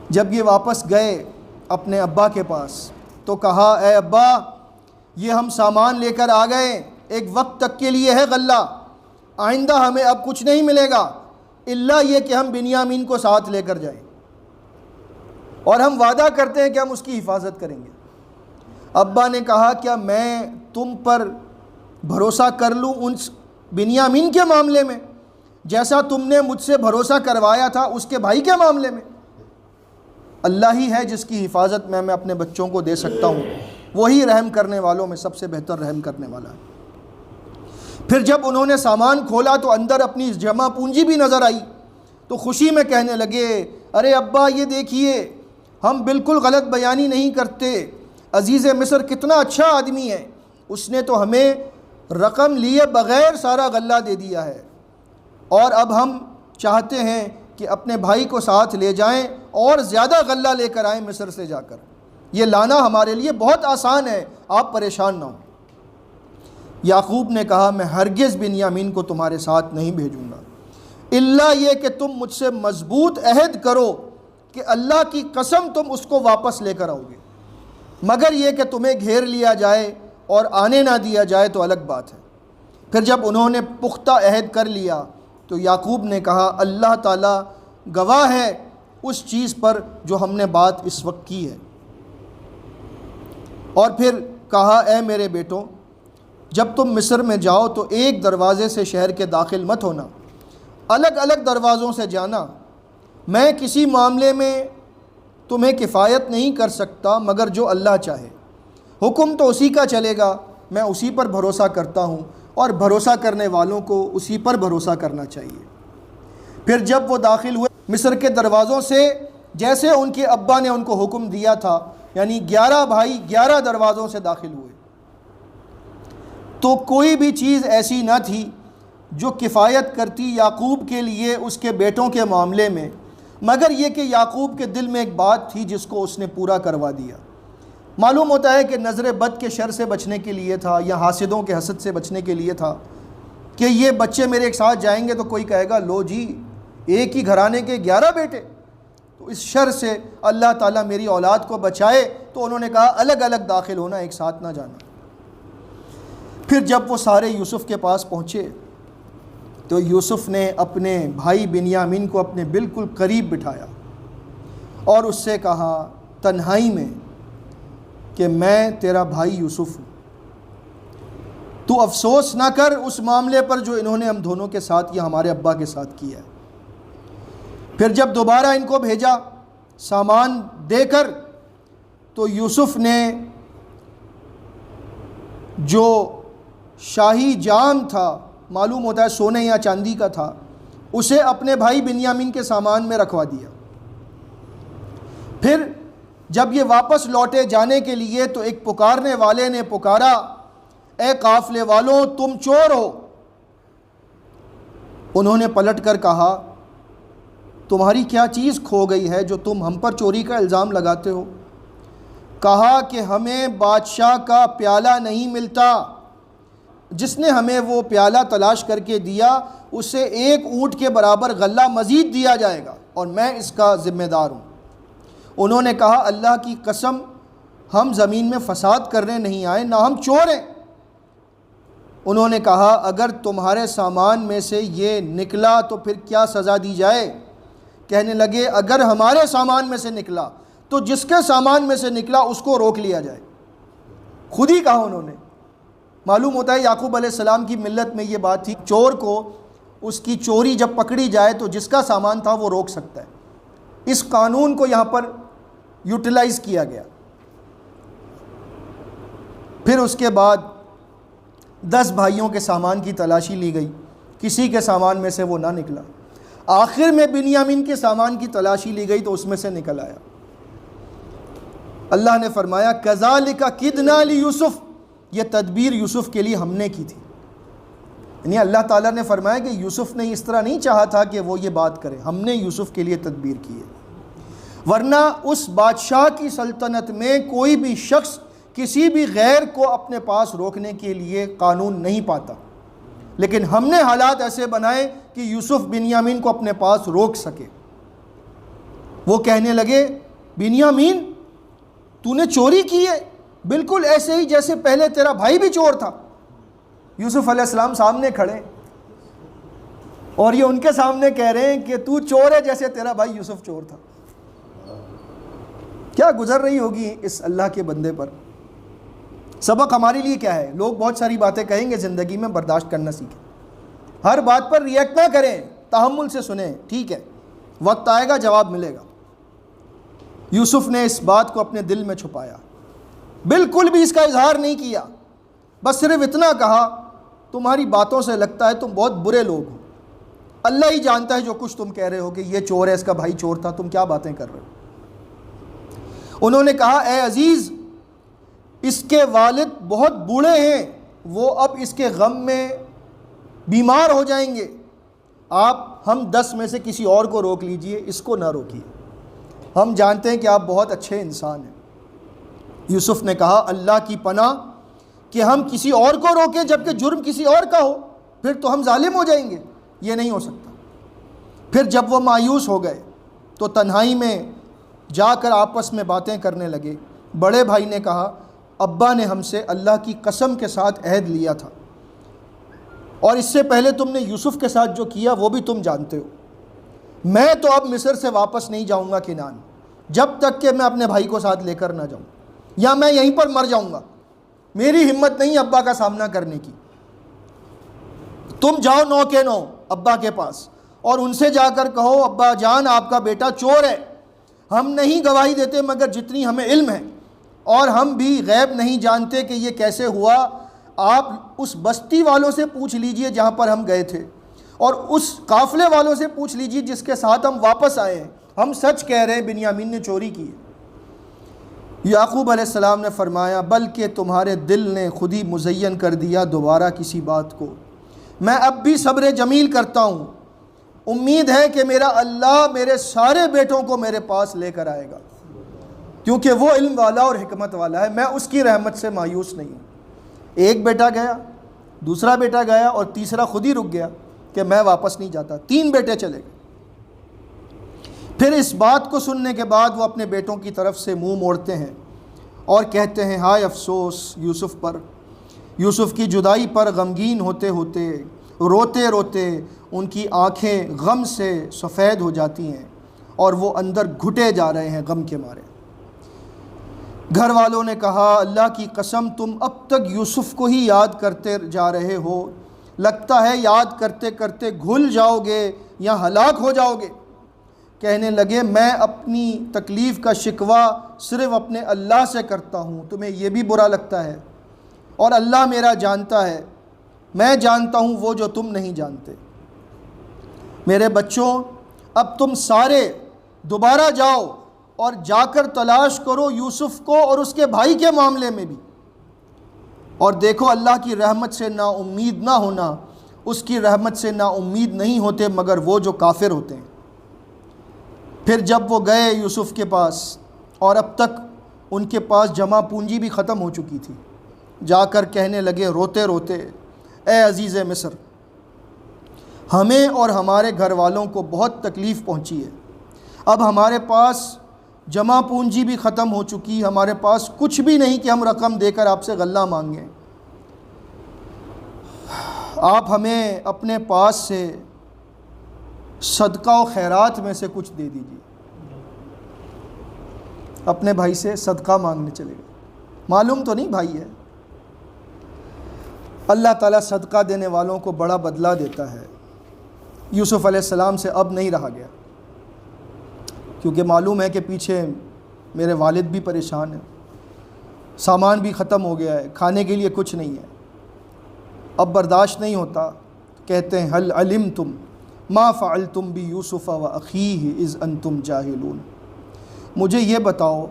جب یہ واپس گئے اپنے ابا کے پاس تو کہا اے ابا یہ ہم سامان لے کر آ گئے، ایک وقت تک کے لیے ہے غلہ، آئندہ ہمیں اب کچھ نہیں ملے گا الا یہ کہ ہم بنیامین کو ساتھ لے کر جائیں، اور ہم وعدہ کرتے ہیں کہ ہم اس کی حفاظت کریں گے۔ ابا نے کہا کیا میں تم پر بھروسہ کر لوں ان بنیامین کے معاملے میں جیسا تم نے مجھ سے بھروسہ کروایا تھا اس کے بھائی کے معاملے میں؟ اللہ ہی ہے جس کی حفاظت میں اپنے بچوں کو دے سکتا ہوں، وہی رحم کرنے والوں میں سب سے بہتر رحم کرنے والا ہے۔ پھر جب انہوں نے سامان کھولا تو اندر اپنی جمع پونجی بھی نظر آئی، تو خوشی میں کہنے لگے ارے ابا یہ دیکھیے ہم بالکل غلط بیانی نہیں کرتے، عزیز مصر کتنا اچھا آدمی ہے، اس نے تو ہمیں رقم لیے بغیر سارا غلہ دے دیا ہے، اور اب ہم چاہتے ہیں کہ اپنے بھائی کو ساتھ لے جائیں اور زیادہ غلہ لے کر آئیں مصر سے جا کر، یہ لانا ہمارے لیے بہت آسان ہے، آپ پریشان نہ ہوں۔ یعقوب نے کہا میں ہرگز بنیامین کو تمہارے ساتھ نہیں بھیجوں گا الا یہ کہ تم مجھ سے مضبوط عہد کرو کہ اللہ کی قسم تم اس کو واپس لے کر آؤ گے، مگر یہ کہ تمہیں گھیر لیا جائے اور آنے نہ دیا جائے تو الگ بات ہے۔ پھر جب انہوں نے پختہ عہد کر لیا تو یعقوب نے کہا اللہ تعالیٰ گواہ ہے اس چیز پر جو ہم نے بات اس وقت کی ہے، اور پھر کہا اے میرے بیٹوں جب تم مصر میں جاؤ تو ایک دروازے سے شہر کے داخل مت ہونا، الگ الگ دروازوں سے جانا، میں کسی معاملے میں تمہیں کفایت نہیں کر سکتا مگر جو اللہ چاہے، حکم تو اسی کا چلے گا، میں اسی پر بھروسہ کرتا ہوں اور بھروسہ کرنے والوں کو اسی پر بھروسہ کرنا چاہیے۔ پھر جب وہ داخل ہوئے مصر کے دروازوں سے جیسے ان کے ابا نے ان کو حکم دیا تھا، یعنی 11 بھائی 11 دروازوں سے داخل ہوئے، تو کوئی بھی چیز ایسی نہ تھی جو کفایت کرتی یعقوب کے لیے اس کے بیٹوں کے معاملے میں، مگر یہ کہ یعقوب کے دل میں ایک بات تھی جس کو اس نے پورا کروا دیا۔ معلوم ہوتا ہے کہ نظر بد کے شر سے بچنے کے لیے تھا، یا حاسدوں کے حسد سے بچنے کے لیے تھا کہ یہ بچے میرے ایک ساتھ جائیں گے تو کوئی کہے گا لو جی ایک ہی گھرانے کے 11 بیٹے، تو اس شر سے اللہ تعالیٰ میری اولاد کو بچائے، تو انہوں نے کہا الگ الگ داخل ہونا، ایک ساتھ نہ جانا۔ پھر جب وہ سارے یوسف کے پاس پہنچے تو یوسف نے اپنے بھائی بنیامین کو اپنے بالکل قریب بٹھایا اور اس سے کہا تنہائی میں کہ میں تیرا بھائی یوسف ہوں، تو افسوس نہ کر اس معاملے پر جو انہوں نے ہم دونوں کے ساتھ یا ہمارے ابا کے ساتھ کیا ہے۔ پھر جب دوبارہ ان کو بھیجا سامان دے کر تو یوسف نے جو شاہی جام تھا، معلوم ہوتا ہے سونے یا چاندی کا تھا، اسے اپنے بھائی بنیامین کے سامان میں رکھوا دیا۔ پھر جب یہ واپس لوٹے جانے کے لیے تو ایک پکارنے والے نے پکارا اے قافلے والوں تم چور ہو۔ انہوں نے پلٹ کر کہا تمہاری کیا چیز کھو گئی ہے جو تم ہم پر چوری کا الزام لگاتے ہو؟ کہا کہ ہمیں بادشاہ کا پیالہ نہیں ملتا، جس نے ہمیں وہ پیالہ تلاش کر کے دیا اسے 1 اونٹ کے برابر غلہ مزید دیا جائے گا اور میں اس کا ذمہ دار ہوں۔ انہوں نے کہا اللہ کی قسم ہم زمین میں فساد کرنے نہیں آئے، نہ ہم چور ہیں۔ انہوں نے کہا اگر تمہارے سامان میں سے یہ نکلا تو پھر کیا سزا دی جائے؟ کہنے لگے اگر ہمارے سامان میں سے نکلا تو جس کے سامان میں سے نکلا اس کو روک لیا جائے۔ خود ہی کہا انہوں نے۔ معلوم ہوتا ہے یعقوب علیہ السلام کی ملت میں یہ بات تھی، چور کو اس کی چوری جب پکڑی جائے تو جس کا سامان تھا وہ روک سکتا ہے۔ اس قانون کو یہاں پر یوٹیلائز کیا گیا۔ پھر اس کے بعد 10 بھائیوں کے سامان کی تلاشی لی گئی، کسی کے سامان میں سے وہ نہ نکلا۔ آخر میں بنیامین کے سامان کی تلاشی لی گئی تو اس میں سے نکل آیا۔ اللہ نے فرمایا کذالک کدنا لیوسف، یہ تدبیر یوسف کے لیے ہم نے کی تھی۔ یعنی اللہ تعالیٰ نے فرمایا کہ یوسف نے اس طرح نہیں چاہا تھا کہ وہ یہ بات کرے، ہم نے یوسف کے لیے تدبیر کی ہے، ورنہ اس بادشاہ کی سلطنت میں کوئی بھی شخص کسی بھی غیر کو اپنے پاس روکنے کے لیے قانون نہیں پاتا، لیکن ہم نے حالات ایسے بنائے کہ یوسف بنیامین کو اپنے پاس روک سکے۔ وہ کہنے لگے بنیامین تو نے چوری کی ہے؟ بالکل ایسے ہی جیسے پہلے تیرا بھائی بھی چور تھا۔ یوسف علیہ السلام سامنے کھڑے اور یہ ان کے سامنے کہہ رہے ہیں کہ تو چور ہے جیسے تیرا بھائی یوسف چور تھا۔ کیا گزر رہی ہوگی اس اللہ کے بندے پر۔ سبق ہمارے لیے کیا ہے؟ لوگ بہت ساری باتیں کہیں گے زندگی میں، برداشت کرنا سیکھیں، ہر بات پر ریئیکٹ نہ کریں، تحمل سے سنیں، ٹھیک ہے وقت آئے گا جواب ملے گا۔ یوسف نے اس بات کو اپنے دل میں چھپایا، بالکل بھی اس کا اظہار نہیں کیا، بس صرف اتنا کہا تمہاری باتوں سے لگتا ہے تم بہت برے لوگ ہو، اللہ ہی جانتا ہے جو کچھ تم کہہ رہے ہو کہ یہ چور ہے، اس کا بھائی چور تھا، تم کیا باتیں کر رہے ہو۔ انہوں نے کہا اے عزیز اس کے والد بہت بوڑھے ہیں، وہ اب اس کے غم میں بیمار ہو جائیں گے، ہم 10 میں سے کسی اور کو روک لیجئے، اس کو نہ روکیے، ہم جانتے ہیں کہ آپ بہت اچھے انسان ہیں۔ یوسف نے کہا اللہ کی پناہ کہ ہم کسی اور کو روکیں جبکہ جرم کسی اور کا ہو، پھر تو ہم ظالم ہو جائیں گے، یہ نہیں ہو سکتا۔ پھر جب وہ مایوس ہو گئے تو تنہائی میں جا کر آپس میں باتیں کرنے لگے۔ بڑے بھائی نے کہا ابا نے ہم سے اللہ کی قسم کے ساتھ عہد لیا تھا، اور اس سے پہلے تم نے یوسف کے ساتھ جو کیا وہ بھی تم جانتے ہو، میں تو اب مصر سے واپس نہیں جاؤں گا کنعان جب تک کہ میں اپنے بھائی کو ساتھ لے کر نہ جاؤں، یا میں یہیں پر مر جاؤں گا، میری ہمت نہیں ابا کا سامنا کرنے کی۔ تم جاؤ 9 کے 9 ابا کے پاس اور ان سے جا کر کہو ابا جان آپ کا بیٹا چور ہے، ہم نہیں گواہی دیتے مگر جتنی ہمیں علم ہے، اور ہم بھی غیب نہیں جانتے کہ یہ کیسے ہوا، آپ اس بستی والوں سے پوچھ لیجئے جہاں پر ہم گئے تھے، اور اس قافلے والوں سے پوچھ لیجئے جس کے ساتھ ہم واپس آئے ہیں، ہم سچ کہہ رہے ہیں بنیامین نے چوری کی ہے۔ یعقوب علیہ السلام نے فرمایا بلکہ تمہارے دل نے خود ہی مزین کر دیا دوبارہ کسی بات کو، میں اب بھی صبر جمیل کرتا ہوں، امید ہے کہ میرا اللہ میرے سارے بیٹوں کو میرے پاس لے کر آئے گا، کیونکہ وہ علم والا اور حکمت والا ہے، میں اس کی رحمت سے مایوس نہیں ہوں۔ ایک بیٹا گیا، دوسرا بیٹا گیا، اور تیسرا خود ہی رک گیا کہ میں واپس نہیں جاتا، 3 بیٹے چلے گئے۔ پھر اس بات کو سننے کے بعد وہ اپنے بیٹوں کی طرف سے منہ موڑتے ہیں اور کہتے ہیں ہائے افسوس یوسف پر، یوسف کی جدائی پر غمگین ہوتے ہوتے روتے روتے ان کی آنکھیں غم سے سفید ہو جاتی ہیں اور وہ اندر گھٹے جا رہے ہیں غم کے مارے۔ گھر والوں نے کہا اللہ کی قسم تم اب تک یوسف کو ہی یاد کرتے جا رہے ہو، لگتا ہے یاد کرتے کرتے گھل جاؤ گے یا ہلاک ہو جاؤ گے۔ کہنے لگے میں اپنی تکلیف کا شکوہ صرف اپنے اللہ سے کرتا ہوں، تمہیں یہ بھی برا لگتا ہے، اور اللہ میرا جانتا ہے، میں جانتا ہوں وہ جو تم نہیں جانتے۔ میرے بچوں اب تم سارے دوبارہ جاؤ اور جا کر تلاش کرو یوسف کو اور اس کے بھائی کے معاملے میں بھی، اور دیکھو اللہ کی رحمت سے نا امید نہ ہونا، اس کی رحمت سے نا امید نہیں ہوتے مگر وہ جو کافر ہوتے ہیں۔ پھر جب وہ گئے یوسف کے پاس، اور اب تک ان کے پاس جمع پونجی بھی ختم ہو چکی تھی، جا کر کہنے لگے روتے روتے اے عزیز مصر، ہمیں اور ہمارے گھر والوں کو بہت تکلیف پہنچی ہے، اب ہمارے پاس جمع پونجی بھی ختم ہو چکی، ہمارے پاس کچھ بھی نہیں کہ ہم رقم دے کر آپ سے غلہ مانگیں، آپ ہمیں اپنے پاس سے صدقہ و خیرات میں سے کچھ دے دیجیے۔ اپنے بھائی سے صدقہ مانگنے چلے گئے، معلوم تو نہیں بھائی ہے۔ اللہ تعالیٰ صدقہ دینے والوں کو بڑا بدلہ دیتا ہے۔ یوسف علیہ السلام سے اب نہیں رہا گیا، کیونکہ معلوم ہے کہ پیچھے میرے والد بھی پریشان ہیں، سامان بھی ختم ہو گیا ہے، کھانے کے لیے کچھ نہیں ہے، اب برداشت نہیں ہوتا۔ کہتے ہیں هل علمتم ما فعلتم بیوسف واخیہ اذ انتم جاہلون، مجھے یہ بتاؤ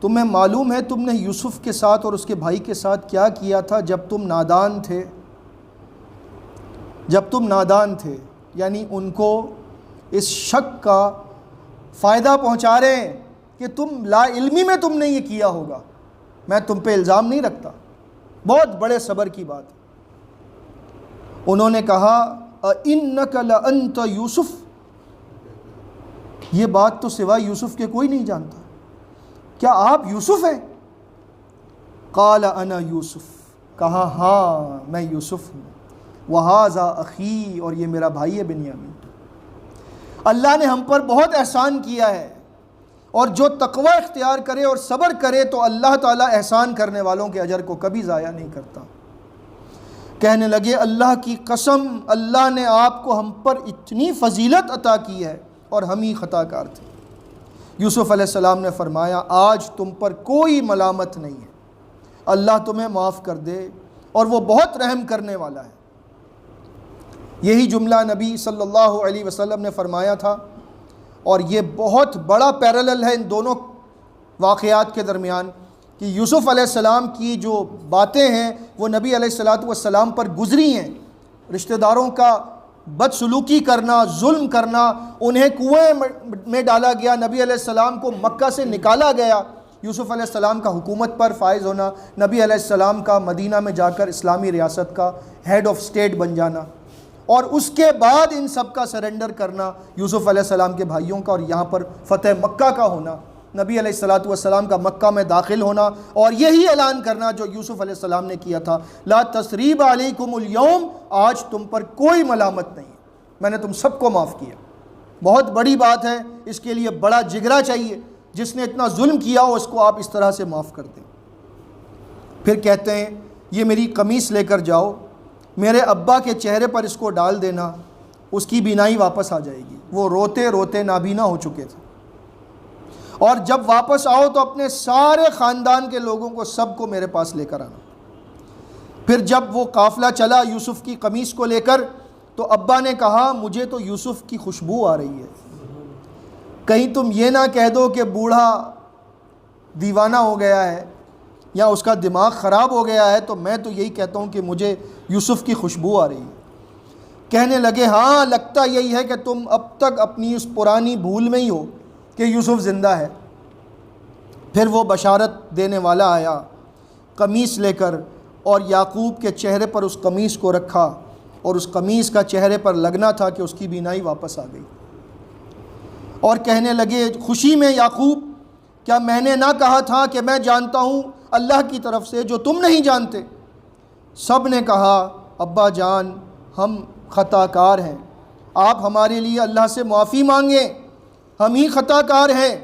تمہیں معلوم ہے تم نے یوسف کے ساتھ اور اس کے بھائی کے ساتھ کیا کیا تھا جب تم نادان تھے؟ جب تم نادان تھے، یعنی ان کو اس شک کا فائدہ پہنچا رہے ہیں کہ تم لا علمی میں تم نے یہ کیا ہوگا، میں تم پہ الزام نہیں رکھتا۔ بہت بڑے صبر کی بات ہے۔ انہوں نے کہا اِنَّكَ لَأَنْتَ یوسف، یہ بات تو سوائے یوسف کے کوئی نہیں جانتا، کیا آپ یوسف ہیں؟ قال انا یوسف، کہا ہاں میں یوسف ہوں، وہذا اخی، اور یہ میرا بھائی ہے بنیامین۔ اللہ نے ہم پر بہت احسان کیا ہے، اور جو تقوی اختیار کرے اور صبر کرے تو اللہ تعالیٰ احسان کرنے والوں کے اجر کو کبھی ضائع نہیں کرتا۔ کہنے لگے اللہ کی قسم، اللہ نے آپ کو ہم پر اتنی فضیلت عطا کی ہے اور ہم ہی خطا کار تھے۔ یوسف علیہ السلام نے فرمایا آج تم پر کوئی ملامت نہیں ہے، اللہ تمہیں معاف کر دے، اور وہ بہت رحم کرنے والا ہے۔ یہی جملہ نبی صلی اللہ علیہ وسلم نے فرمایا تھا، اور یہ بہت بڑا پیرالل ہے ان دونوں واقعات کے درمیان، کہ یوسف علیہ السلام کی جو باتیں ہیں وہ نبی علیہ السلام پر گزری ہیں، رشتہ داروں کا بدسلوکی کرنا، ظلم کرنا، انہیں کنویں میں ڈالا گیا، نبی علیہ السلام کو مکہ سے نکالا گیا، یوسف علیہ السلام کا حکومت پر فائز ہونا، نبی علیہ السلام کا مدینہ میں جا کر اسلامی ریاست کا ہیڈ آف اسٹیٹ بن جانا، اور اس کے بعد ان سب کا سرنڈر کرنا یوسف علیہ السلام کے بھائیوں کا، اور یہاں پر فتح مکہ کا ہونا، نبی علیہ السلام کا مکہ میں داخل ہونا، اور یہی اعلان کرنا جو یوسف علیہ السلام نے کیا تھا، لا تثریب علیکم اليوم، آج تم پر کوئی ملامت نہیں، میں نے تم سب کو معاف کیا۔ بہت بڑی بات ہے، اس کے لیے بڑا جگرا چاہیے، جس نے اتنا ظلم کیا ہو اس کو آپ اس طرح سے معاف کر دیں۔ پھر کہتے ہیں یہ میری قمیص لے کر جاؤ، میرے ابا کے چہرے پر اس کو ڈال دینا، اس کی بینائی واپس آ جائے گی۔ وہ روتے روتے نابینا ہو چکے تھے، اور جب واپس آؤ تو اپنے سارے خاندان کے لوگوں کو سب کو میرے پاس لے کر آنا۔ پھر جب وہ قافلہ چلا یوسف کی قمیص کو لے کر، تو ابا نے کہا مجھے تو یوسف کی خوشبو آ رہی ہے، کہیں تم یہ نہ کہہ دو کہ بوڑھا دیوانہ ہو گیا ہے یا اس کا دماغ خراب ہو گیا ہے، تو میں تو یہی کہتا ہوں کہ مجھے یوسف کی خوشبو آ رہی ہے۔ کہنے لگے ہاں لگتا یہی ہے کہ تم اب تک اپنی اس پرانی بھول میں ہی ہو کہ یوسف زندہ ہے۔ پھر وہ بشارت دینے والا آیا قمیص لے کر، اور یعقوب کے چہرے پر اس قمیص کو رکھا، اور اس قمیص کا چہرے پر لگنا تھا کہ اس کی بینائی واپس آ گئی، اور کہنے لگے خوشی میں یعقوب کیا میں نے نہ کہا تھا کہ میں جانتا ہوں اللہ کی طرف سے جو تم نہیں جانتے؟ سب نے کہا ابا جان ہم خطا کار ہیں، آپ ہمارے لیے اللہ سے معافی مانگیں، ہم ہی خطا کار ہیں۔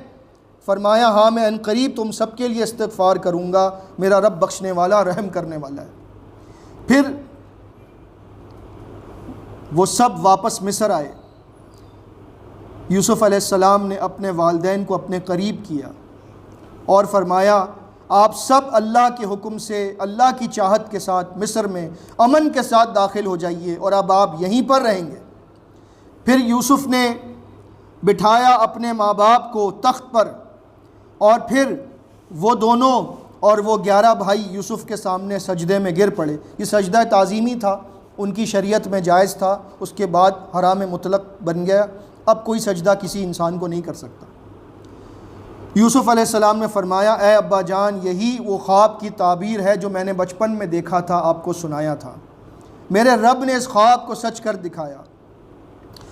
فرمایا ہاں میں ان قریب تم سب کے لیے استغفار کروں گا، میرا رب بخشنے والا رحم کرنے والا ہے۔ پھر وہ سب واپس مصر آئے۔ یوسف علیہ السلام نے اپنے والدین کو اپنے قریب کیا اور فرمایا آپ سب اللہ کے حکم سے، اللہ کی چاہت کے ساتھ مصر میں امن کے ساتھ داخل ہو جائیے، اور اب آپ یہیں پر رہیں گے۔ پھر یوسف نے بٹھایا اپنے ماں باپ کو تخت پر، اور پھر وہ دونوں اور وہ 11 بھائی یوسف کے سامنے سجدے میں گر پڑے۔ یہ سجدہ تعظیمی تھا، ان کی شریعت میں جائز تھا، اس کے بعد حرام مطلق بن گیا، اب کوئی سجدہ کسی انسان کو نہیں کر سکتا۔ یوسف علیہ السلام نے فرمایا اے ابا جان یہی وہ خواب کی تعبیر ہے جو میں نے بچپن میں دیکھا تھا، آپ کو سنایا تھا، میرے رب نے اس خواب کو سچ کر دکھایا،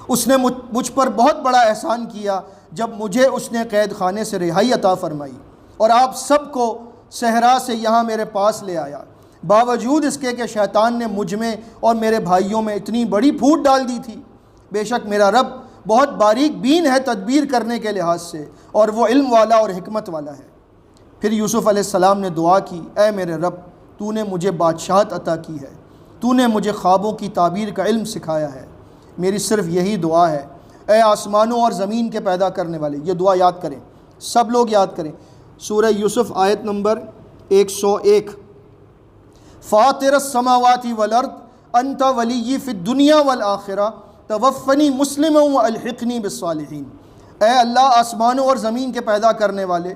اس نے مجھ پر بہت بڑا احسان کیا جب مجھے اس نے قید خانے سے رہائی عطا فرمائی اور آپ سب کو صحرا سے یہاں میرے پاس لے آیا، باوجود اس کے کہ شیطان نے مجھ میں اور میرے بھائیوں میں اتنی بڑی پھوٹ ڈال دی تھی۔ بے شک میرا رب بہت باریک بین ہے تدبیر کرنے کے لحاظ سے، اور وہ علم والا اور حکمت والا ہے۔ پھر یوسف علیہ السلام نے دعا کی اے میرے رب تو نے مجھے بادشاہت عطا کی ہے، تو نے مجھے خوابوں کی تعبیر کا علم سکھایا ہے، میری صرف یہی دعا ہے اے آسمانوں اور زمین کے پیدا کرنے والے۔ یہ دعا یاد کریں، سب لوگ یاد کریں، سورہ یوسف آیت نمبر 101، فاطر السماوات والارض انت ولی فی الدنیا والآخرہ توفنی مسلما والحقنی بالصالحین۔ اے اللہ آسمانوں اور زمین کے پیدا کرنے والے،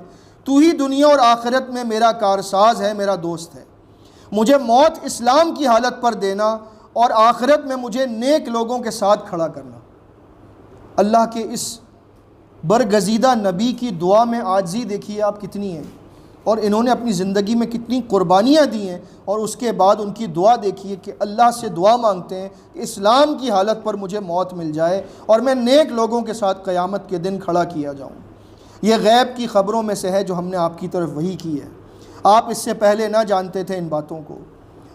تو ہی دنیا اور آخرت میں میرا کارساز ہے، میرا دوست ہے، مجھے موت اسلام کی حالت پر دینا اور آخرت میں مجھے نیک لوگوں کے ساتھ کھڑا کرنا۔ اللہ کے اس برگزیدہ نبی کی دعا میں عاجزی دیکھیے آپ کتنی ہے، اور انہوں نے اپنی زندگی میں کتنی قربانیاں دی ہیں، اور اس کے بعد ان کی دعا دیکھیے کہ اللہ سے دعا مانگتے ہیں کہ اسلام کی حالت پر مجھے موت مل جائے اور میں نیک لوگوں کے ساتھ قیامت کے دن کھڑا کیا جاؤں۔ یہ غیب کی خبروں میں سے ہے جو ہم نے آپ کی طرف وحی کی ہے۔ آپ اس سے پہلے نہ جانتے تھے ان باتوں کو،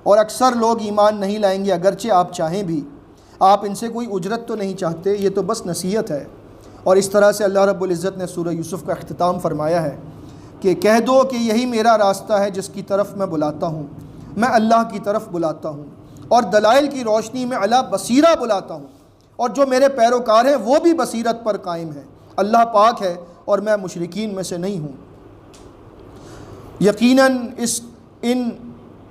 اور اکثر لوگ ایمان نہیں لائیں گے اگرچہ آپ چاہیں بھی۔ آپ ان سے کوئی اجرت تو نہیں چاہتے، یہ تو بس نصیحت ہے۔ اور اس طرح سے اللہ رب العزت نے سورہ یوسف کا اختتام فرمایا ہے کہ کہہ دو کہ یہی میرا راستہ ہے جس کی طرف میں بلاتا ہوں، میں اللہ کی طرف بلاتا ہوں، اور دلائل کی روشنی میں علی بصیرہ بلاتا ہوں، اور جو میرے پیروکار ہیں وہ بھی بصیرت پر قائم ہیں۔ اللہ پاک ہے اور میں مشرکین میں سے نہیں ہوں۔ یقیناً ان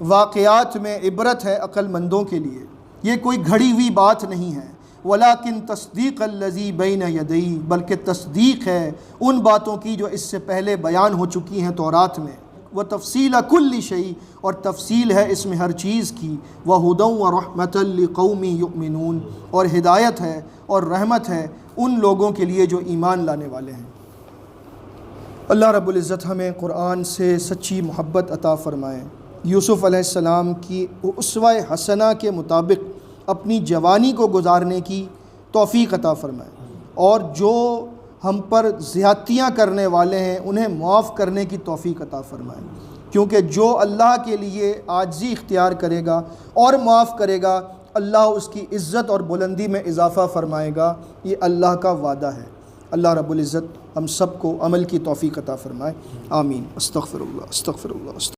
واقعات میں عبرت ہے عقل مندوں کے لیے، یہ کوئی گھڑی ہوئی بات نہیں ہے۔ ولیکن تصدیق الذی بین یدیہ، بلکہ تصدیق ہے ان باتوں کی جو اس سے پہلے بیان ہو چکی ہیں تورات میں۔ وتفصیل کل شیء، اور تفصیل ہے اس میں ہر چیز کی۔ وہدی ورحمۃ لقوم یؤمنون، اور ہدایت ہے اور رحمت ہے ان لوگوں کے لیے جو ایمان لانے والے ہیں۔ اللہ رب العزت ہمیں قرآن سے سچی محبت عطا فرمائے، یوسف علیہ السلام کی اسوہ حسنہ کے مطابق اپنی جوانی کو گزارنے کی توفیق عطا فرمائے، اور جو ہم پر زیادتیاں کرنے والے ہیں انہیں معاف کرنے کی توفیق عطا فرمائے، کیونکہ جو اللہ کے لیے عاجزی اختیار کرے گا اور معاف کرے گا، اللہ اس کی عزت اور بلندی میں اضافہ فرمائے گا، یہ اللہ کا وعدہ ہے۔ اللہ رب العزت ہم سب کو عمل کی توفیق عطا فرمائے، آمین۔ استغفر اللہ استغفر اللہ۔